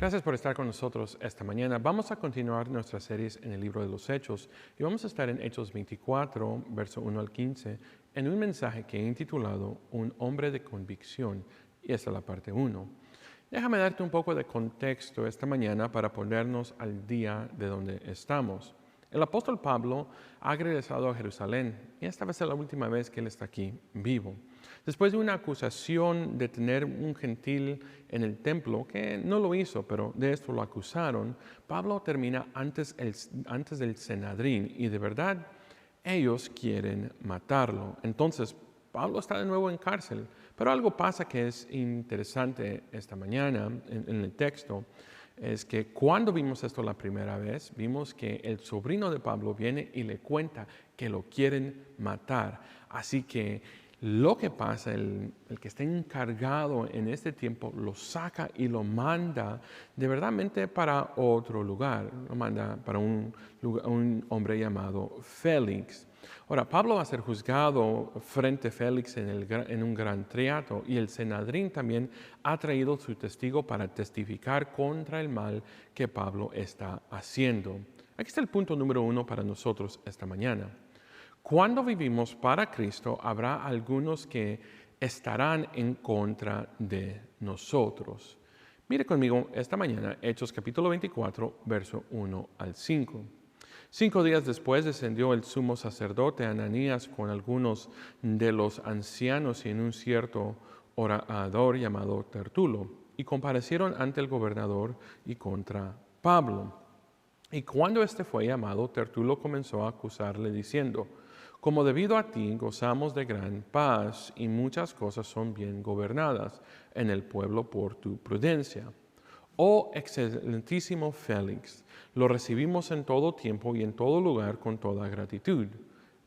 Gracias por estar con nosotros esta mañana. Vamos a continuar nuestras series en el libro de los Hechos y vamos a estar en Hechos 24, verso 1 al 15, en un mensaje que he intitulado Un hombre de convicción, y esta es la parte 1. Déjame darte un poco de contexto esta mañana para ponernos al día de donde estamos. El apóstol Pablo ha regresado a Jerusalén y esta va a ser la última vez que él está aquí vivo. Después de una acusación de tener un gentil en el templo, que no lo hizo, pero de esto lo acusaron, Pablo termina antes del Sanedrín y de verdad ellos quieren matarlo. Entonces, Pablo está de nuevo en cárcel, pero algo pasa que es interesante esta mañana en el texto. Es que cuando vimos esto la primera vez, vimos que el sobrino de Pablo viene y le cuenta que lo quieren matar. Así que lo que pasa, el que está encargado en este tiempo lo saca y lo manda de verdadmente para otro lugar. Lo manda para un hombre llamado Félix. Ahora, Pablo va a ser juzgado frente a Félix en un gran triato y el Sanedrín también ha traído su testigo para testificar contra el mal que Pablo está haciendo. Aquí está el punto número 1 para nosotros esta mañana. Cuando vivimos para Cristo, habrá algunos que estarán en contra de nosotros. Mire conmigo esta mañana, Hechos capítulo 24, verso 1 al 5. 5 días después descendió el sumo sacerdote Ananías con algunos de los ancianos y en un cierto orador llamado Tertulo, y comparecieron ante el gobernador y contra Pablo. Y cuando éste fue llamado, Tertulo comenzó a acusarle diciendo: como debido a ti gozamos de gran paz y muchas cosas son bien gobernadas en el pueblo por tu prudencia. Oh excelentísimo Félix, lo recibimos en todo tiempo y en todo lugar con toda gratitud.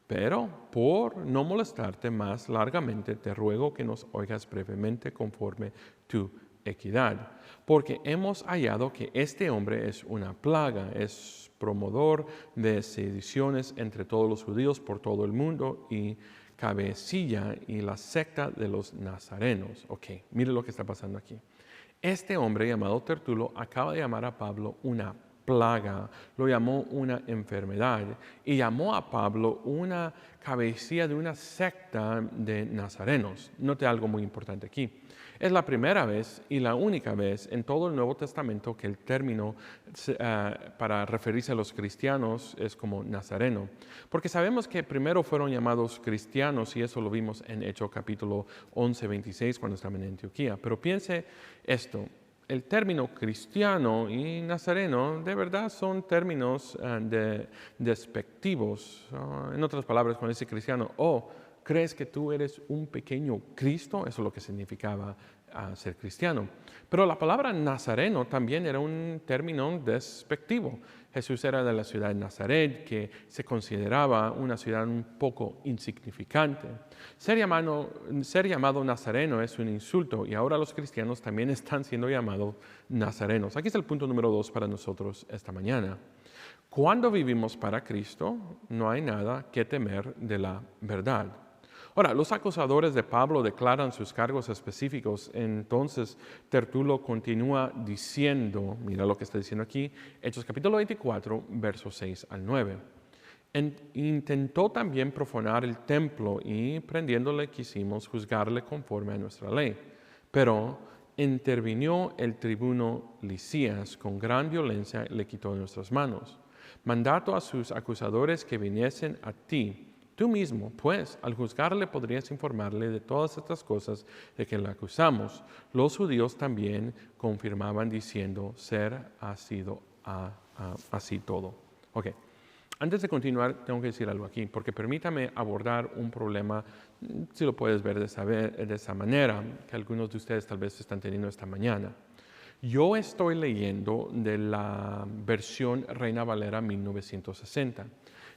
Pero por no molestarte más largamente, te ruego que nos oigas brevemente conforme tu equidad, porque hemos hallado que este hombre es una plaga, es promotor de sediciones entre todos los judíos por todo el mundo y cabecilla y la secta de los nazarenos. Ok, mire lo que está pasando aquí. Este hombre llamado Tertulo acaba de llamar a Pablo una plaga, lo llamó una enfermedad y llamó a Pablo una cabecilla de una secta de nazarenos. Note algo muy importante aquí. Es la primera vez y la única vez en todo el Nuevo Testamento que el término para referirse a los cristianos es como nazareno. Porque sabemos que primero fueron llamados cristianos y eso lo vimos en Hechos capítulo 11, 26 cuando estaban en Antioquía. Pero piense esto. El término cristiano y nazareno de verdad son términos despectivos. En otras palabras, cuando dice cristiano, ¿crees que tú eres un pequeño Cristo? Eso es lo que significaba ser cristiano. Pero la palabra nazareno también era un término despectivo. Jesús era de la ciudad de Nazaret, que se consideraba una ciudad un poco insignificante. Ser llamado nazareno es un insulto y ahora los cristianos también están siendo llamados nazarenos. Aquí está el punto número 2 para nosotros esta mañana. Cuando vivimos para Cristo, no hay nada que temer de la verdad. Ahora, los acusadores de Pablo declaran sus cargos específicos, entonces Tertulo continúa diciendo, mira lo que está diciendo aquí, Hechos capítulo 24, versos 6 al 9. Intentó también profanar el templo y prendiéndole quisimos juzgarle conforme a nuestra ley, pero intervino el tribuno Lisías con gran violencia y le quitó de nuestras manos. Mandato a sus acusadores que viniesen a ti. Tú mismo, pues, al juzgarle podrías informarle de todas estas cosas de que le acusamos. Los judíos también confirmaban diciendo, ha sido así todo. Ok, antes de continuar tengo que decir algo aquí, porque permítame abordar un problema, si lo puedes ver de esa manera, que algunos de ustedes tal vez están teniendo esta mañana. Yo estoy leyendo de la versión Reina Valera 1960.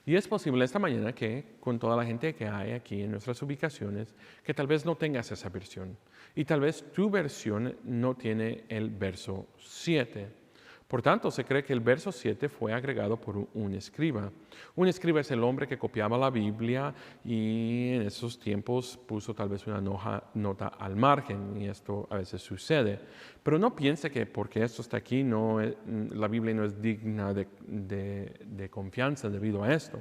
Y es posible esta mañana que con toda la gente que hay aquí en nuestras ubicaciones, que tal vez no tengas esa versión. Y tal vez tu versión no tiene el verso 7. Por tanto, se cree que el verso 7 fue agregado por un escriba. Un escriba es el hombre que copiaba la Biblia y en esos tiempos puso tal vez una nota al margen, y esto a veces sucede. Pero no piense que porque esto está aquí, la Biblia no es digna de confianza debido a esto.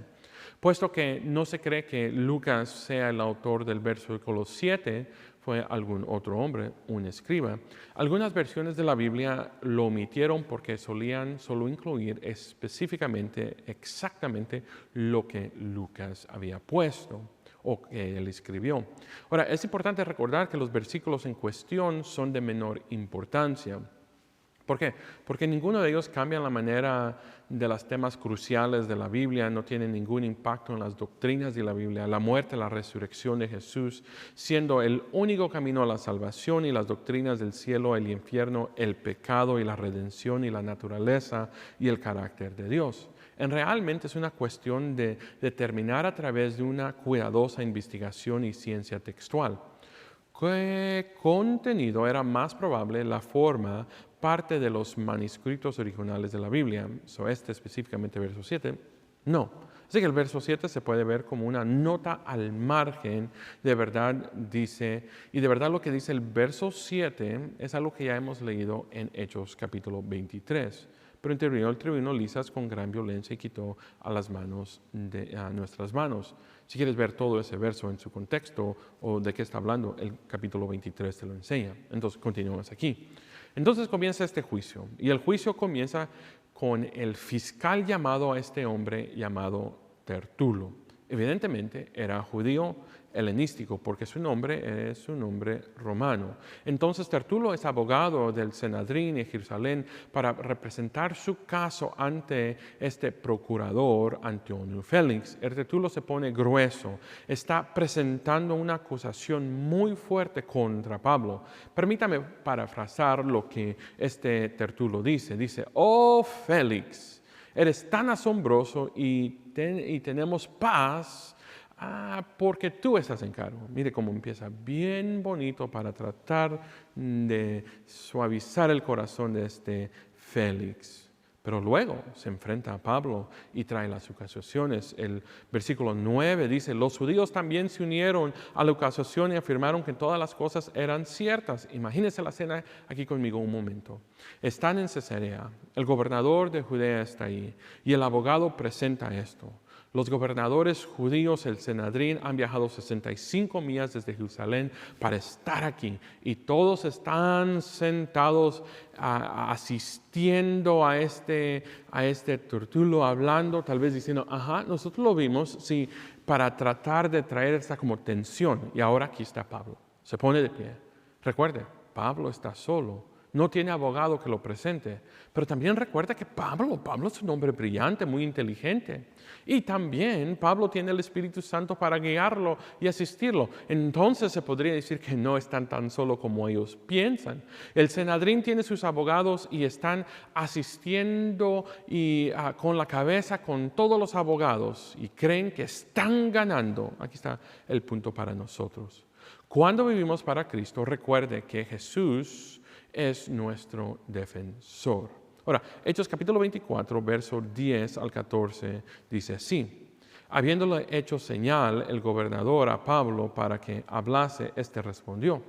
Puesto que no se cree que Lucas sea el autor del versículo 7, fue algún otro hombre, un escriba. Algunas versiones de la Biblia lo omitieron porque solían solo incluir específicamente, exactamente lo que Lucas había puesto o que él escribió. Ahora, es importante recordar que los versículos en cuestión son de menor importancia. ¿Por qué? Porque ninguno de ellos cambia la manera de los temas cruciales de la Biblia, no tiene ningún impacto en las doctrinas de la Biblia, la muerte, la resurrección de Jesús, siendo el único camino a la salvación y las doctrinas del cielo, el infierno, el pecado y la redención y la naturaleza y el carácter de Dios. Realmente es una cuestión de determinar a través de una cuidadosa investigación y ciencia textual. ¿Qué contenido era más probable la forma parte de los manuscritos originales de la Biblia? Específicamente verso 7, no. Así que el verso 7 se puede ver como una nota al margen, de verdad dice, y de verdad lo que dice el verso 7 es algo que ya hemos leído en Hechos capítulo 23. Pero intervino el tribunal Lisas con gran violencia y quitó a nuestras manos. Si quieres ver todo ese verso en su contexto o de qué está hablando, el capítulo 23 te lo enseña. Entonces, continuamos aquí. Entonces comienza este juicio, y el juicio comienza con el fiscal llamado a este hombre llamado Tertulo. Evidentemente era judío helenístico, porque su nombre es un nombre romano. Entonces Tertulo es abogado del Sanedrín en Jerusalén para representar su caso ante este procurador Antonio Félix. El Tertulo se pone grueso, está presentando una acusación muy fuerte contra Pablo. Permítame parafrasar lo que este Tertulo dice. Dice, oh Félix, eres tan asombroso y tenemos paz porque tú estás en cargo. Mire cómo empieza bien bonito para tratar de suavizar el corazón de este Félix. Pero luego se enfrenta a Pablo y trae las acusaciones. El versículo 9 dice, los judíos también se unieron a la acusación y afirmaron que todas las cosas eran ciertas. Imagínense la escena aquí conmigo un momento. Están en Cesarea, el gobernador de Judea está ahí y el abogado presenta esto. Los gobernadores judíos, el Sanedrín, han viajado 65 millas desde Jerusalén para estar aquí. Y todos están sentados asistiendo a este Tertulo, hablando, tal vez diciendo, nosotros lo vimos, sí, para tratar de traer esta como tensión. Y ahora aquí está Pablo, se pone de pie. Recuerde, Pablo está solo. No tiene abogado que lo presente. Pero también recuerda que Pablo es un hombre brillante, muy inteligente. Y también Pablo tiene el Espíritu Santo para guiarlo y asistirlo. Entonces se podría decir que no están tan solo como ellos piensan. El Sanedrín tiene sus abogados y están asistiendo y con la cabeza con todos los abogados y creen que están ganando. Aquí está el punto para nosotros. Cuando vivimos para Cristo, recuerde que Jesús es nuestro defensor. Ahora, Hechos capítulo 24, verso 10 al 14, dice así. Habiéndole hecho señal el gobernador a Pablo para que hablase, éste respondió,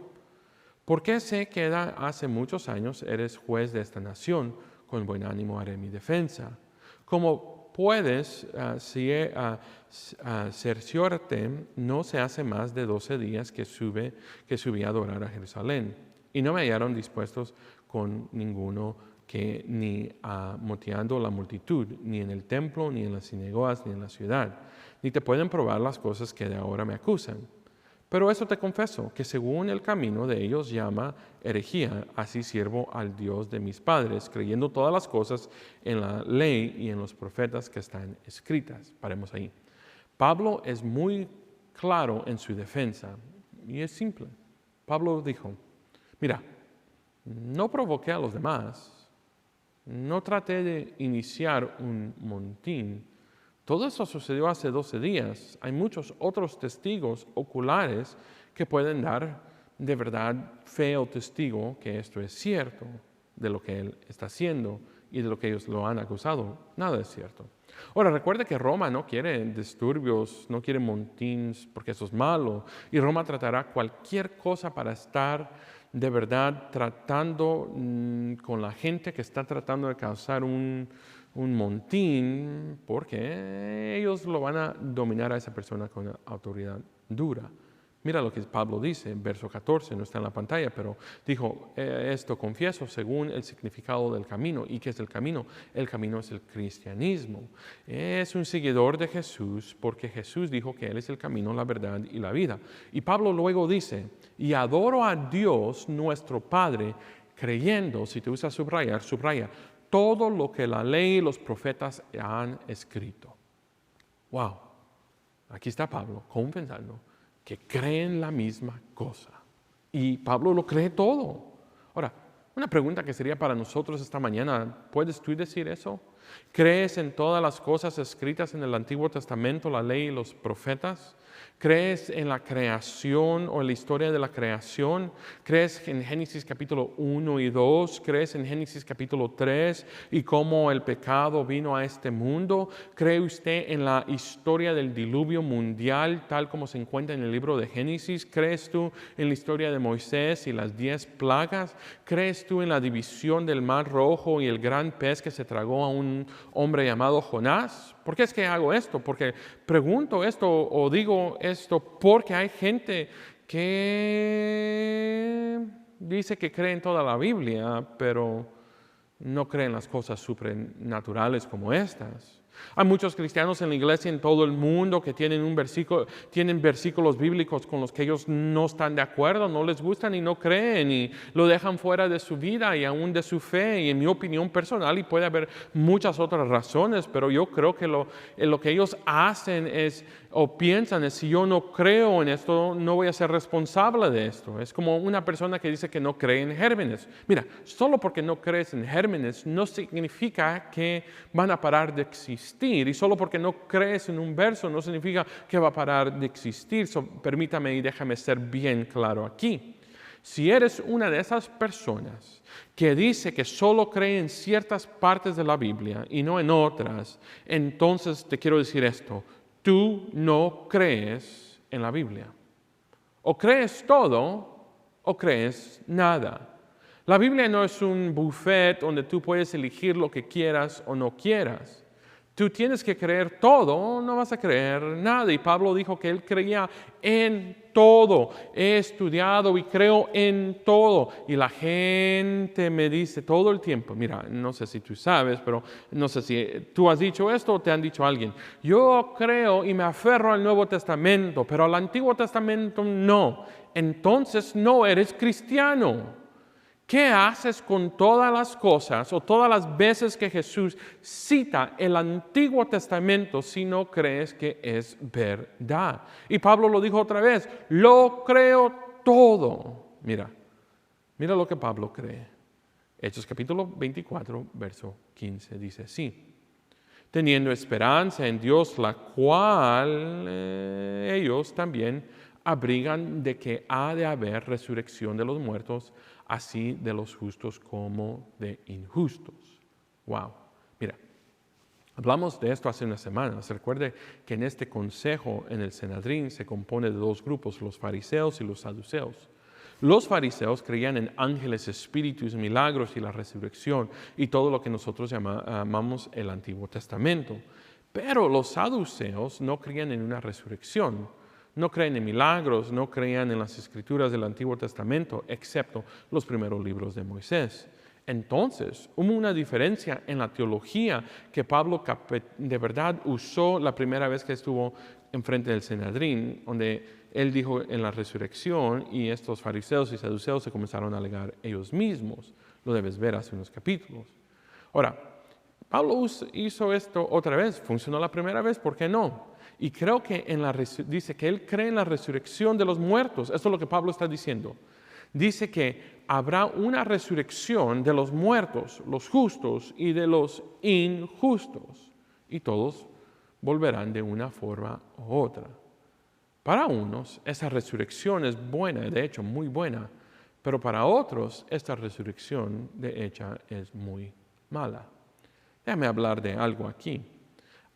¿por qué sé que hace muchos años eres juez de esta nación? Con buen ánimo haré mi defensa. Como puedes cerciorarte, no se hace más de 12 días que subí a adorar a Jerusalén. Y no me hallaron dispuestos con ninguno que ni moteando la multitud, ni en el templo, ni en las sinagogas, ni en la ciudad. Ni te pueden probar las cosas que de ahora me acusan. Pero eso te confieso, que según el camino de ellos llama herejía, así sirvo al Dios de mis padres, creyendo todas las cosas en la ley y en los profetas que están escritas. Paremos ahí. Pablo es muy claro en su defensa, y es simple. Pablo dijo, mira, no provoqué a los demás, no traté de iniciar un motín. Todo eso sucedió hace 12 días. Hay muchos otros testigos oculares que pueden dar de verdad fe o testigo que esto es cierto de lo que él está haciendo y de lo que ellos lo han acusado, nada es cierto. Ahora, recuerde que Roma no quiere disturbios, no quiere montines, porque eso es malo. Y Roma tratará cualquier cosa para estar de verdad tratando con la gente que está tratando de causar un montín, porque ellos lo van a dominar a esa persona con autoridad dura. Mira lo que Pablo dice en verso 14, no está en la pantalla, pero dijo, esto confieso según el significado del camino. ¿Y qué es el camino? El camino es el cristianismo. Es un seguidor de Jesús porque Jesús dijo que Él es el camino, la verdad y la vida. Y Pablo luego dice, y adoro a Dios nuestro Padre, creyendo, si te gusta subrayar, subraya, todo lo que la ley y los profetas han escrito. Wow, aquí está Pablo confesando que creen la misma cosa. Y Pablo lo cree todo. Ahora, una pregunta que sería para nosotros esta mañana, ¿puedes tú decir eso? ¿Crees en todas las cosas escritas en el Antiguo Testamento, la ley y los profetas? ¿Crees en la creación o en la historia de la creación? ¿Crees en Génesis capítulo 1 y 2? ¿Crees en Génesis capítulo 3 y cómo el pecado vino a este mundo? ¿Cree usted en la historia del diluvio mundial tal como se encuentra en el libro de Génesis? ¿Crees tú en la historia de Moisés y las 10 plagas? ¿Crees tú en la división del mar rojo y el gran pez que se tragó a un hombre llamado Jonás? ¿Por qué es que hago esto? Porque pregunto esto o digo esto porque hay gente que dice que cree en toda la Biblia, pero no cree en las cosas supernaturales como estas. Hay muchos cristianos en la iglesia en todo el mundo que tienen versículos bíblicos con los que ellos no están de acuerdo, no les gustan y no creen y lo dejan fuera de su vida y aún de su fe. Y en mi opinión personal, y puede haber muchas otras razones, pero yo creo que lo que ellos hacen es o piensan es, si yo no creo en esto, no voy a ser responsable de esto. Es como una persona que dice que no cree en gérmenes. Mira, solo porque no crees en gérmenes no significa que van a parar de existir. Y solo porque no crees en un verso no significa que va a parar de existir. Permítame y déjame ser bien claro aquí. Si eres una de esas personas que dice que solo cree en ciertas partes de la Biblia y no en otras, entonces te quiero decir esto. Tú no crees en la Biblia. O crees todo o crees nada. La Biblia no es un buffet donde tú puedes elegir lo que quieras o no quieras. Tú tienes que creer todo o no vas a creer nada. Y Pablo dijo que él creía en todo. He estudiado y creo en todo. Y la gente me dice todo el tiempo, mira, no sé si tú sabes, pero no sé si tú has dicho esto o te han dicho alguien. Yo creo y me aferro al Nuevo Testamento, pero al Antiguo Testamento no. Entonces no eres cristiano. ¿Qué haces con todas las cosas o todas las veces que Jesús cita el Antiguo Testamento si no crees que es verdad? Y Pablo lo dijo otra vez, lo creo todo. Mira lo que Pablo cree. Hechos capítulo 24, verso 15 dice así. Teniendo esperanza en Dios, la cual ellos también abrigan de que ha de haber resurrección de los muertos, así de los justos como de injustos. Wow. Mira, hablamos de esto hace unas semanas. Recuerde que en este consejo en el Sanedrín se compone de dos grupos, los fariseos y los saduceos. Los fariseos creían en ángeles, espíritus, milagros y la resurrección y todo lo que nosotros llamamos el Antiguo Testamento. Pero los saduceos no creían en una resurrección. No creen en milagros, no creían en las escrituras del Antiguo Testamento, excepto los primeros libros de Moisés. Entonces, hubo una diferencia en la teología que Pablo de verdad usó la primera vez que estuvo enfrente del Sanedrín, donde él dijo en la resurrección y estos fariseos y saduceos se comenzaron a alegar ellos mismos. Lo debes ver hace unos capítulos. Ahora, Pablo hizo esto otra vez, funcionó la primera vez, ¿por qué no? Y creo que dice que él cree en la resurrección de los muertos. Esto es lo que Pablo está diciendo. Dice que habrá una resurrección de los muertos, los justos y de los injustos. Y todos volverán de una forma u otra. Para unos, esa resurrección es buena, de hecho, muy buena. Pero para otros, esta resurrección, de hecho, es muy mala. Déjame hablar de algo aquí.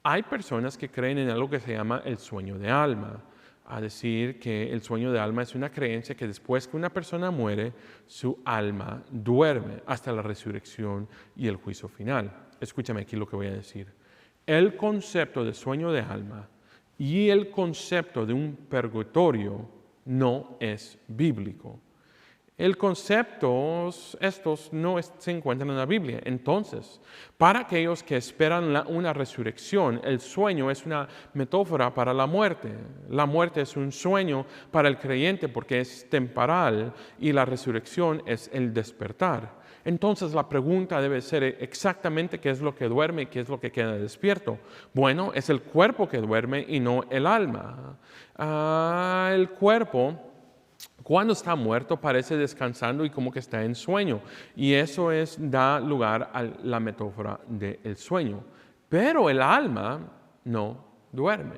Hay personas que creen en algo que se llama el sueño de alma. A decir que el sueño de alma es una creencia que después que una persona muere, su alma duerme hasta la resurrección y el juicio final. Escúchame aquí lo que voy a decir. El concepto de sueño de alma y el concepto de un purgatorio no es bíblico. El concepto, estos no se encuentran en la Biblia. Entonces, para aquellos que esperan una resurrección, el sueño es una metáfora para la muerte. La muerte es un sueño para el creyente porque es temporal y la resurrección es el despertar. Entonces la pregunta debe ser exactamente qué es lo que duerme y qué es lo que queda despierto. Bueno, es el cuerpo que duerme y no el alma. El cuerpo, cuando está muerto, parece descansando y como que está en sueño. Y eso da lugar a la metáfora del sueño. Pero el alma no duerme.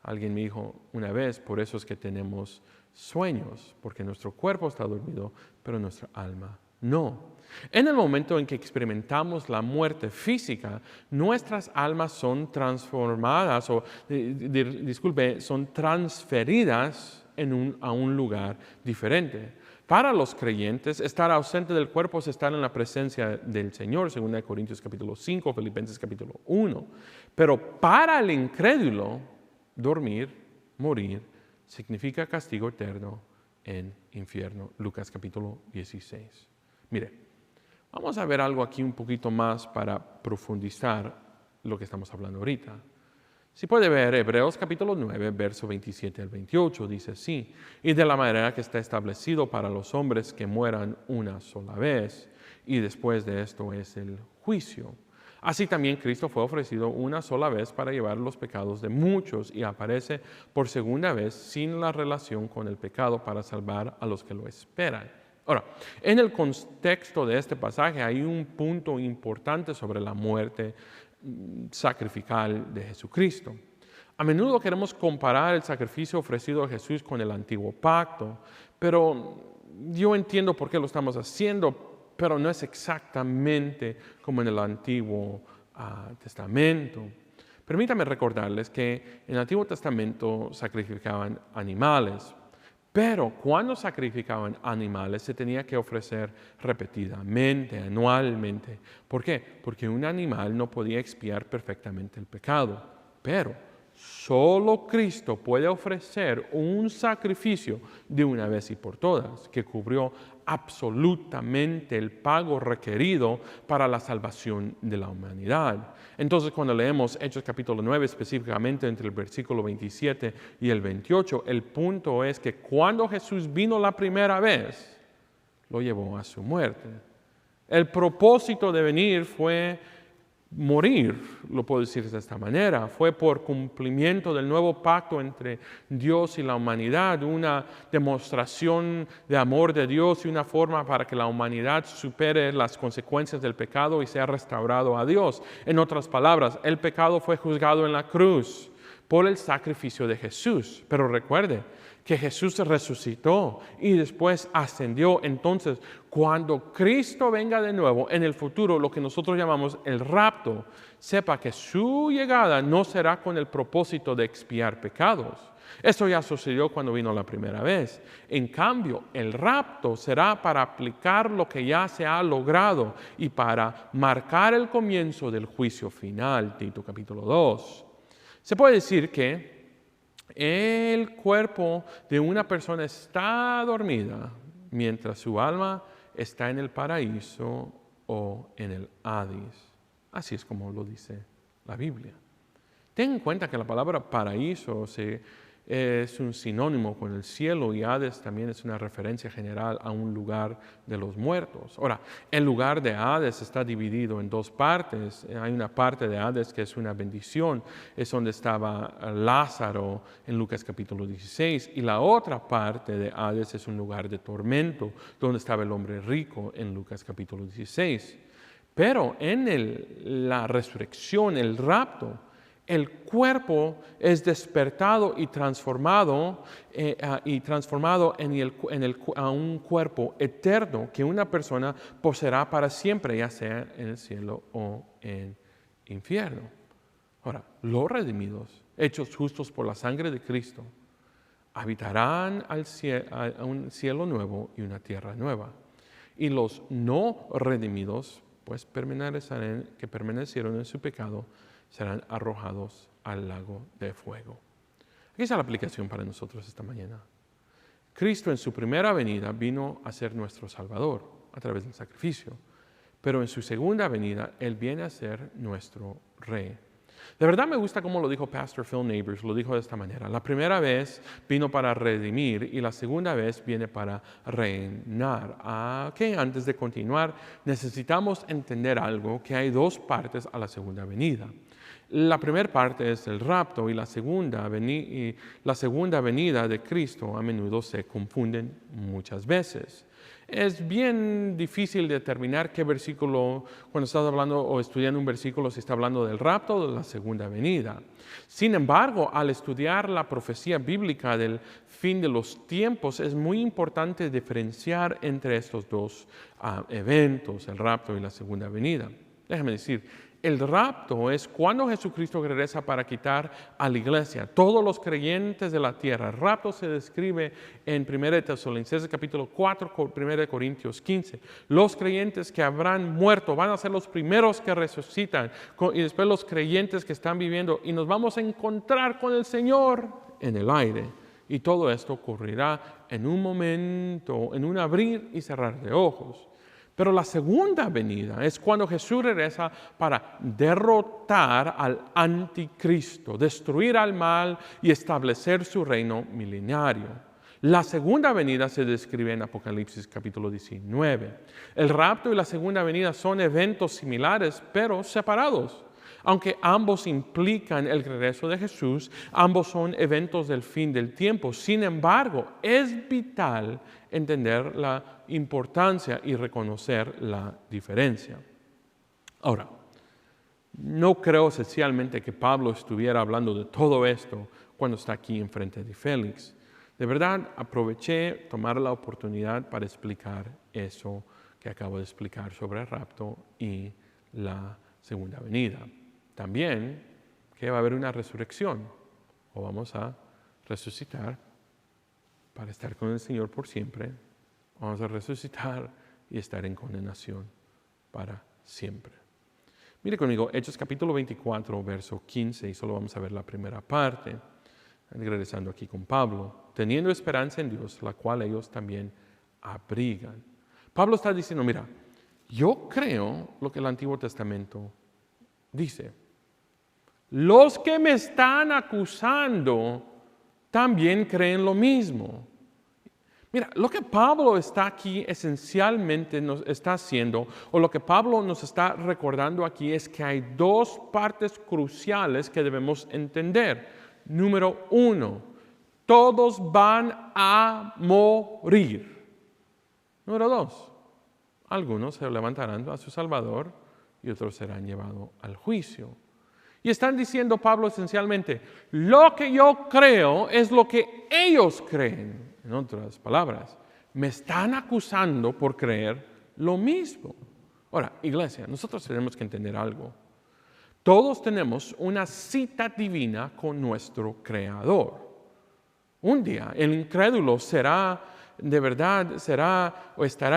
Alguien me dijo una vez, por eso es que tenemos sueños, porque nuestro cuerpo está dormido, pero nuestra alma no. En el momento en que experimentamos la muerte física, nuestras almas son transformadas, son transferidas a un lugar diferente. Para los creyentes, estar ausente del cuerpo es estar en la presencia del Señor, 2 Corintios capítulo 5, Filipenses capítulo 1. Pero para el incrédulo, dormir, morir, significa castigo eterno en infierno. Lucas capítulo 16. Mire, vamos a ver algo aquí un poquito más para profundizar lo que estamos hablando ahorita. Si puede ver Hebreos capítulo 9, verso 27 al 28, dice así: y de la manera que está establecido para los hombres que mueran una sola vez, y después de esto es el juicio. Así también Cristo fue ofrecido una sola vez para llevar los pecados de muchos y aparece por segunda vez sin la relación con el pecado para salvar a los que lo esperan. Ahora, en el contexto de este pasaje hay un punto importante sobre la muerte sacrificial de Jesucristo. A menudo queremos comparar el sacrificio ofrecido a Jesús con el antiguo pacto, pero yo entiendo por qué lo estamos haciendo, pero no es exactamente como en el Antiguo Testamento. Permítame recordarles que en el Antiguo Testamento sacrificaban animales, pero cuando sacrificaban animales se tenía que ofrecer repetidamente, anualmente. ¿Por qué? Porque un animal no podía expiar perfectamente el pecado. Pero solo Cristo puede ofrecer un sacrificio de una vez y por todas, que cubrió absolutamente el pago requerido para la salvación de la humanidad. Entonces, cuando leemos Hechos capítulo 9, específicamente entre el versículo 27 y el 28, el punto es que cuando Jesús vino la primera vez, lo llevó a su muerte. El propósito de venir fue morir, lo puedo decir de esta manera, fue por cumplimiento del nuevo pacto entre Dios y la humanidad, una demostración de amor de Dios y una forma para que la humanidad supere las consecuencias del pecado y sea restaurado a Dios. En otras palabras, el pecado fue juzgado en la cruz por el sacrificio de Jesús. Pero recuerde que Jesús resucitó y después ascendió. Entonces, cuando Cristo venga de nuevo en el futuro, lo que nosotros llamamos el rapto, sepa que su llegada no será con el propósito de expiar pecados. Esto ya sucedió cuando vino la primera vez. En cambio, el rapto será para aplicar lo que ya se ha logrado y para marcar el comienzo del juicio final. Tito capítulo 2. Se puede decir que el cuerpo de una persona está dormida mientras su alma está en el paraíso o en el Hades. Así es como lo dice la Biblia. Ten en cuenta que la palabra paraíso es un sinónimo con el cielo y Hades también es una referencia general a un lugar de los muertos. Ahora, el lugar de Hades está dividido en dos partes. Hay una parte de Hades que es una bendición, es donde estaba Lázaro en Lucas capítulo 16, y la otra parte de Hades es un lugar de tormento, donde estaba el hombre rico en Lucas capítulo 16. Pero en la resurrección, el rapto, el cuerpo es despertado y transformado, a un cuerpo eterno que una persona poseerá para siempre, ya sea en el cielo o en el infierno. Ahora, los redimidos, hechos justos por la sangre de Cristo, habitarán a un cielo nuevo y una tierra nueva. Y los no redimidos, pues que permanecieron en su pecado, serán arrojados al lago de fuego. Aquí está la aplicación para nosotros esta mañana. Cristo en su primera venida vino a ser nuestro Salvador a través del sacrificio, pero en su segunda venida Él viene a ser nuestro Rey. De verdad me gusta cómo lo dijo Pastor Phil Neighbors, lo dijo de esta manera. La primera vez vino para redimir y la segunda vez viene para reinar. Antes de continuar, necesitamos entender algo, que hay dos partes a la segunda venida. La primera parte es el rapto y la segunda venida de Cristo a menudo se confunden muchas veces. Es bien difícil determinar qué versículo, cuando estás hablando o estudiando un versículo, si está hablando del rapto o de la segunda venida. Sin embargo, al estudiar la profecía bíblica del fin de los tiempos, es muy importante diferenciar entre estos dos eventos, el rapto y la segunda venida. Déjame decir, el rapto es cuando Jesucristo regresa para quitar a la iglesia, todos los creyentes de la tierra. El rapto se describe en 1 Tesalonicenses capítulo 4, 1 Corintios 15. Los creyentes que habrán muerto van a ser los primeros que resucitan, y después los creyentes que están viviendo, y nos vamos a encontrar con el Señor en el aire. Y todo esto ocurrirá en un momento, en un abrir y cerrar de ojos. Pero la segunda venida es cuando Jesús regresa para derrotar al anticristo, destruir al mal y establecer su reino milenario. La segunda venida se describe en Apocalipsis capítulo 19. El rapto y la segunda venida son eventos similares, pero separados. Aunque ambos implican el regreso de Jesús, ambos son eventos del fin del tiempo. Sin embargo, es vital entender la importancia y reconocer la diferencia. Ahora, no creo esencialmente que Pablo estuviera hablando de todo esto cuando está aquí enfrente de Félix. De verdad, aproveché tomar la oportunidad para explicar eso que acabo de explicar sobre el rapto y la segunda venida. También que va a haber una resurrección, o vamos a resucitar para estar con el Señor por siempre. Vamos a resucitar y estar en condenación para siempre. Mire conmigo, Hechos capítulo 24, verso 15, y solo vamos a ver la primera parte. Regresando aquí con Pablo, teniendo esperanza en Dios, la cual ellos también abrigan. Pablo está diciendo, mira, yo creo lo que el Antiguo Testamento dice. Los que me están acusando también creen lo mismo. Mira, lo que Pablo está aquí esencialmente nos está haciendo, o lo que Pablo nos está recordando aquí, es que hay dos partes cruciales que debemos entender. Número uno, todos van a morir. Número dos, algunos se levantarán a su Salvador y otros serán llevados al juicio. Y están diciendo Pablo esencialmente, lo que yo creo es lo que ellos creen. En otras palabras, me están acusando por creer lo mismo. Ahora, iglesia, nosotros tenemos que entender algo. Todos tenemos una cita divina con nuestro Creador. Un día el incrédulo estará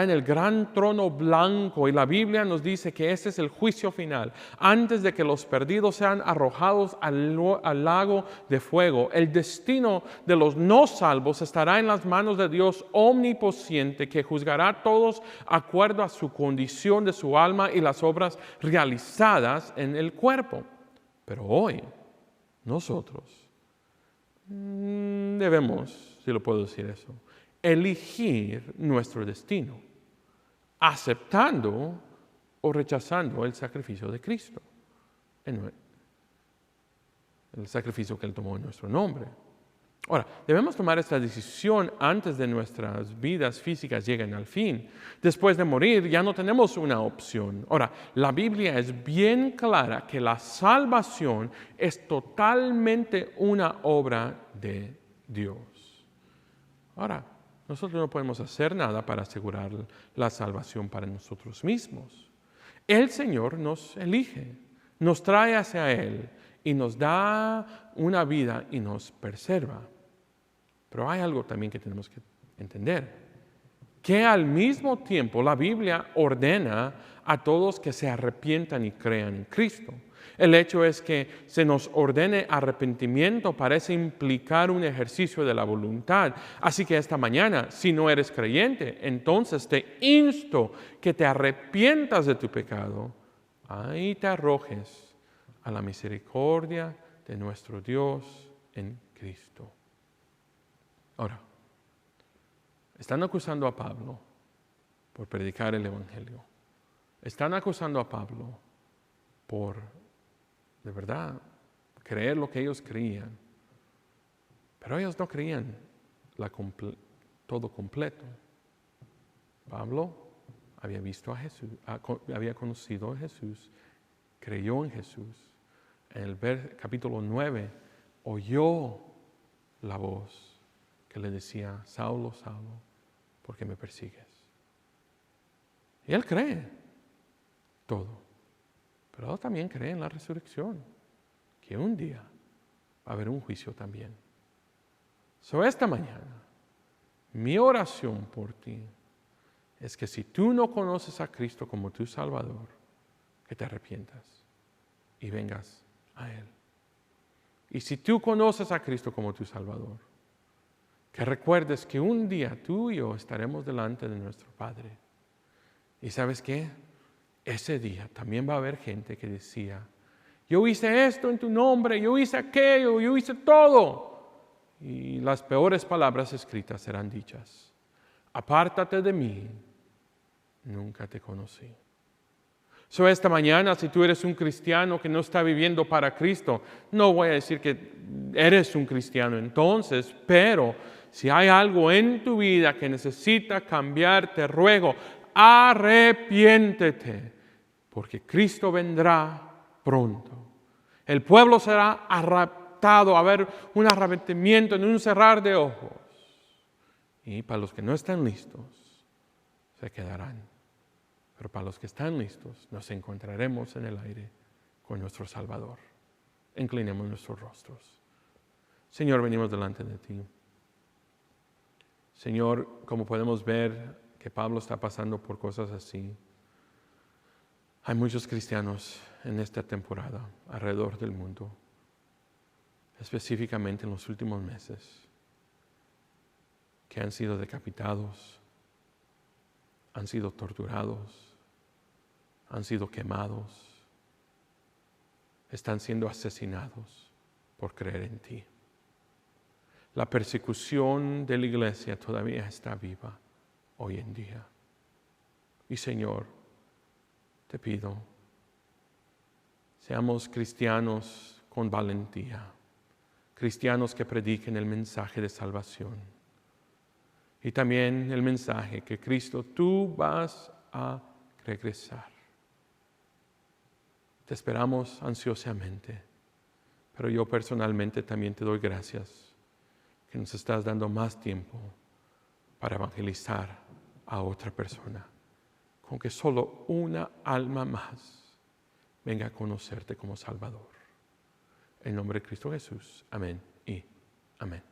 en el gran trono blanco, y la Biblia nos dice que ese es el juicio final. Antes de que los perdidos sean arrojados al lago de fuego, el destino de los no salvos estará en las manos de Dios omnipotente, que juzgará a todos acuerdo a su condición de su alma y las obras realizadas en el cuerpo. Pero hoy, nosotros debemos, si lo puedo decir eso, elegir nuestro destino, aceptando o rechazando el sacrificio de Cristo, el sacrificio que Él tomó en nuestro nombre. Ahora, debemos tomar esta decisión antes de nuestras vidas físicas lleguen al fin. Después de morir ya no tenemos una opción. Ahora, la Biblia es bien clara que la salvación es totalmente una obra de Dios. Ahora, nosotros no podemos hacer nada para asegurar la salvación para nosotros mismos. El Señor nos elige, nos trae hacia Él y nos da una vida y nos preserva. Pero hay algo también que tenemos que entender, que al mismo tiempo la Biblia ordena a todos que se arrepientan y crean en Cristo. El hecho es que se nos ordene arrepentimiento parece implicar un ejercicio de la voluntad. Así que esta mañana, si no eres creyente, entonces te insto que te arrepientas de tu pecado y te arrojes a la misericordia de nuestro Dios en Cristo. Ahora, están acusando a Pablo por predicar el Evangelio. Están acusando a Pablo por, de verdad, creer lo que ellos creían. Pero ellos no creían todo completo. Pablo había visto a Jesús, había conocido a Jesús, creyó en Jesús. En el capítulo 9, oyó la voz que le decía, Saulo, Saulo, ¿por qué me persigues? Y él cree todo, pero él también cree en la resurrección, que un día va a haber un juicio también. Esta mañana, mi oración por ti es que si tú no conoces a Cristo como tu Salvador, que te arrepientas y vengas a Él. Y si tú conoces a Cristo como tu Salvador, que recuerdes que un día tú y yo estaremos delante de nuestro Padre. ¿Y sabes qué? Ese día también va a haber gente que decía, yo hice esto en tu nombre, yo hice aquello, yo hice todo. Y las peores palabras escritas serán dichas. Apártate de mí, nunca te conocí. Esta mañana, si tú eres un cristiano que no está viviendo para Cristo, no voy a decir que eres un cristiano entonces, pero si hay algo en tu vida que necesita cambiar, te ruego, arrepiéntete, porque Cristo vendrá pronto. El pueblo será arrebatado, a haber un arrepentimiento en un cerrar de ojos. Y para los que no están listos, se quedarán. Pero para los que están listos, nos encontraremos en el aire con nuestro Salvador. Inclinemos nuestros rostros. Señor, venimos delante de ti. Señor, como podemos ver que Pablo está pasando por cosas así, hay muchos cristianos en esta temporada alrededor del mundo, específicamente en los últimos meses, que han sido decapitados, han sido torturados, han sido quemados, están siendo asesinados por creer en ti. La persecución de la iglesia todavía está viva hoy en día. Y Señor, te pido, seamos cristianos con valentía, cristianos que prediquen el mensaje de salvación y también el mensaje que Cristo, tú vas a regresar. Te esperamos ansiosamente, pero yo personalmente también te doy gracias que nos estás dando más tiempo para evangelizar a otra persona, con que solo una alma más venga a conocerte como Salvador. En nombre de Cristo Jesús. Amén y amén.